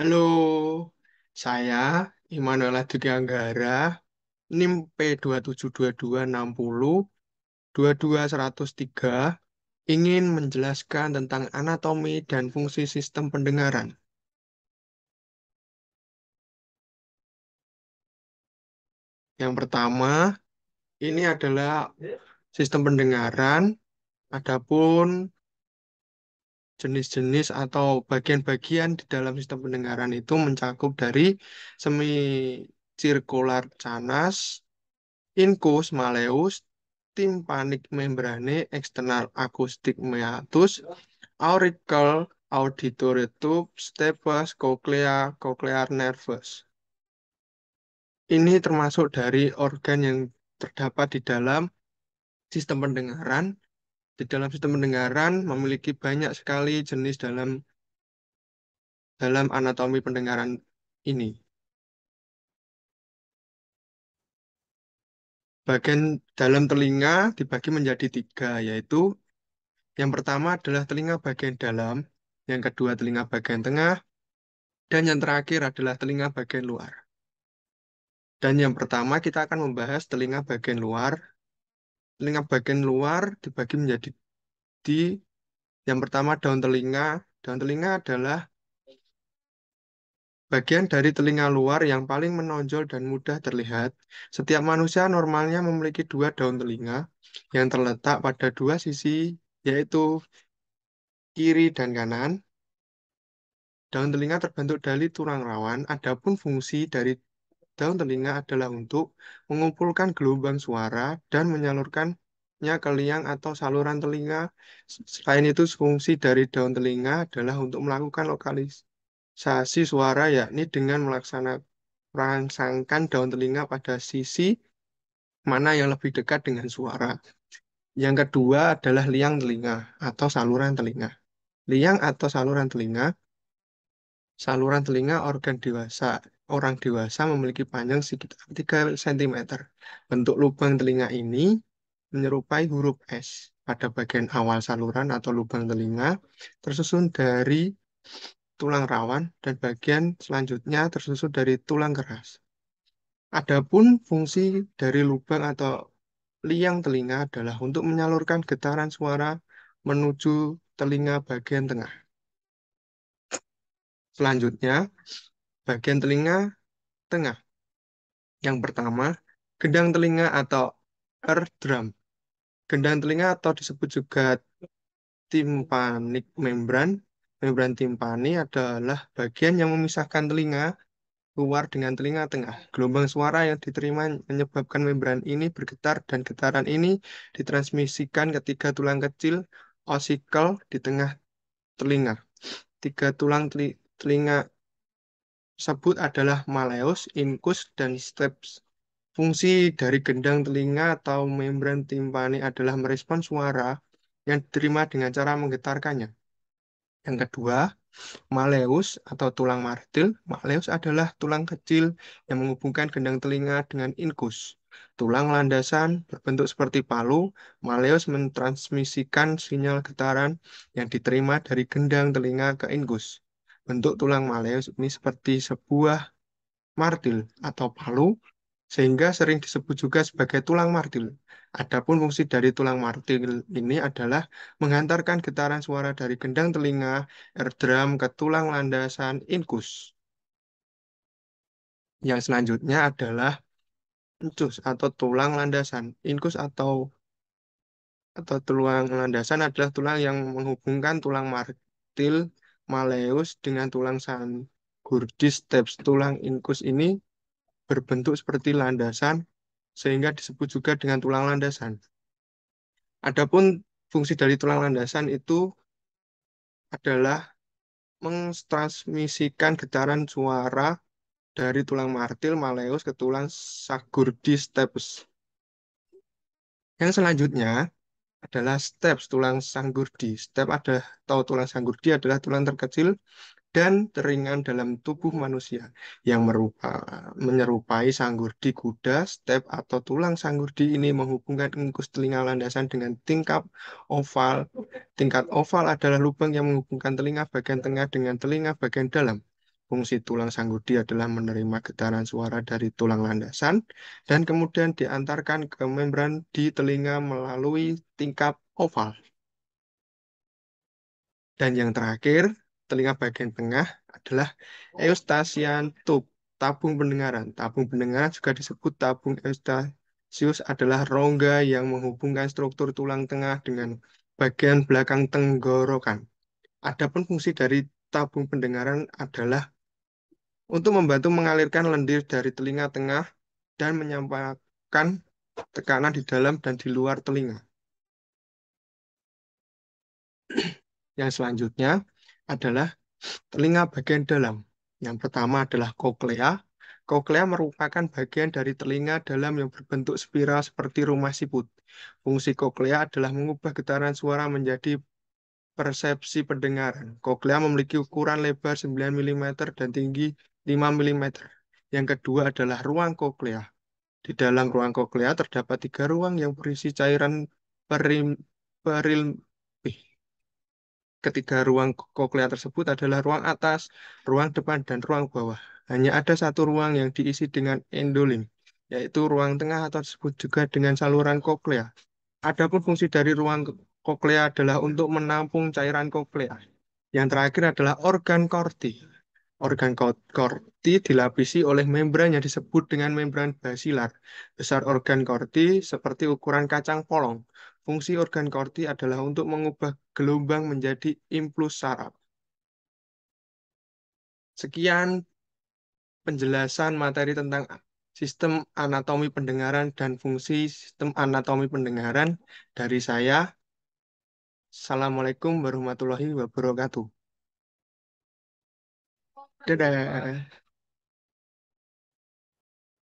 Halo, saya Immanuel Aditya Anggara, NIM P272260 ingin menjelaskan tentang anatomi dan fungsi sistem pendengaran. Yang pertama, ini adalah sistem pendengaran, adapun jenis-jenis atau bagian-bagian di dalam sistem pendengaran itu mencakup dari semi sirkular canus, incus malleus, tympanic membrane, external acoustic meatus, auricle, auditory tube, stapes, cochlea, cochlear nerves. Ini termasuk dari organ yang terdapat di dalam sistem pendengaran. Di dalam sistem pendengaran memiliki banyak sekali jenis dalam anatomi pendengaran ini. Bagian dalam telinga dibagi menjadi tiga, yaitu yang pertama adalah telinga bagian dalam, yang kedua telinga bagian tengah, dan yang terakhir adalah telinga bagian luar. Dan yang pertama kita akan membahas telinga bagian luar. Telinga bagian luar dibagi menjadi di yang pertama daun telinga. Daun telinga adalah bagian dari telinga luar yang paling menonjol dan mudah terlihat. Setiap manusia normalnya memiliki dua daun telinga yang terletak pada dua sisi, yaitu kiri dan kanan. Daun telinga terbentuk dari tulang rawan, adapun fungsi dari daun telinga adalah untuk mengumpulkan gelombang suara dan menyalurkannya ke liang atau saluran telinga. Selain itu, fungsi dari daun telinga adalah untuk melakukan lokalisasi suara, yakni dengan merangsangkan daun telinga pada sisi mana yang lebih dekat dengan suara. Yang kedua adalah liang telinga atau saluran telinga. Liang atau saluran telinga organ dewasa. Orang dewasa memiliki panjang sekitar 3 cm. Bentuk lubang telinga ini menyerupai huruf S pada bagian awal saluran atau lubang telinga, tersusun dari tulang rawan, dan bagian selanjutnya tersusun dari tulang keras. Adapun fungsi dari lubang atau liang telinga adalah untuk menyalurkan getaran suara menuju telinga bagian tengah. Selanjutnya, bagian telinga tengah. Yang pertama, gendang telinga atau eardrum. Gendang telinga atau disebut juga tympanic membran. Membran timpani adalah bagian yang memisahkan telinga luar dengan telinga tengah. Gelombang suara yang diterima menyebabkan membran ini bergetar dan getaran ini ditransmisikan ke tiga tulang kecil ossicle di tengah telinga. Tiga tulang telinga tersebut adalah malleus, incus, dan stapes. Fungsi dari gendang telinga atau membran timpani adalah merespon suara yang diterima dengan cara menggetarkannya. Yang kedua, malleus atau tulang martil. Malleus adalah tulang kecil yang menghubungkan gendang telinga dengan incus. Tulang landasan berbentuk seperti palu. Malleus mentransmisikan sinyal getaran yang diterima dari gendang telinga ke incus. Bentuk tulang malleus ini seperti sebuah martil atau palu, sehingga sering disebut juga sebagai tulang martil. Adapun fungsi dari tulang martil ini adalah menghantarkan getaran suara dari gendang telinga eardrum ke tulang landasan incus. Yang selanjutnya adalah incus atau tulang landasan. Incus atau tulang landasan adalah tulang yang menghubungkan tulang martil malleus dengan tulang sanggurdi stapes. Tulang incus ini berbentuk seperti landasan sehingga disebut juga dengan tulang landasan. Adapun fungsi dari tulang landasan itu adalah mentransmisikan getaran suara dari tulang martil malleus ke tulang Sagurdi stapes. Yang selanjutnya adalah steps tulang sanggurdi. Step ada atau tulang sanggurdi adalah tulang terkecil dan teringan dalam tubuh manusia yang menyerupai sanggurdi kuda. Step atau tulang sanggurdi ini menghubungkan ingkus telinga landasan dengan tingkap oval. Tingkat oval adalah lubang yang menghubungkan telinga bagian tengah dengan telinga bagian dalam. Fungsi tulang sanggudi adalah menerima getaran suara dari tulang landasan dan kemudian diantarkan ke membran di telinga melalui tingkap oval. Dan yang terakhir, telinga bagian tengah adalah eustachian tube, tabung pendengaran. Tabung pendengaran juga disebut tabung eustachius adalah rongga yang menghubungkan struktur tulang tengah dengan bagian belakang tenggorokan. Adapun fungsi dari tabung pendengaran adalah untuk membantu mengalirkan lendir dari telinga tengah dan menyampaikan tekanan di dalam dan di luar telinga. Yang selanjutnya adalah telinga bagian dalam. Yang pertama adalah koklea. Koklea merupakan bagian dari telinga dalam yang berbentuk spiral seperti rumah siput. Fungsi koklea adalah mengubah getaran suara menjadi persepsi pendengaran. Koklea memiliki ukuran lebar 9 mm dan tinggi 5 mm. Yang kedua adalah ruang koklea. Di dalam ruang koklea terdapat tiga ruang yang berisi cairan perim, peril, Ketiga ruang koklea tersebut adalah ruang atas, ruang depan, dan ruang bawah. Hanya ada satu ruang yang diisi dengan endolim, yaitu ruang tengah atau disebut juga dengan saluran koklea. Adapun fungsi dari ruang koklea adalah untuk menampung cairan koklea. Yang terakhir adalah organ korti. Organ korti dilapisi oleh membran yang disebut dengan membran basilar. Besar organ korti seperti ukuran kacang polong. Fungsi organ korti adalah untuk mengubah gelombang menjadi impuls saraf. Sekian penjelasan materi tentang sistem anatomi pendengaran dan fungsi sistem anatomi pendengaran dari saya. Assalamualaikum warahmatullahi wabarakatuh. Dadah.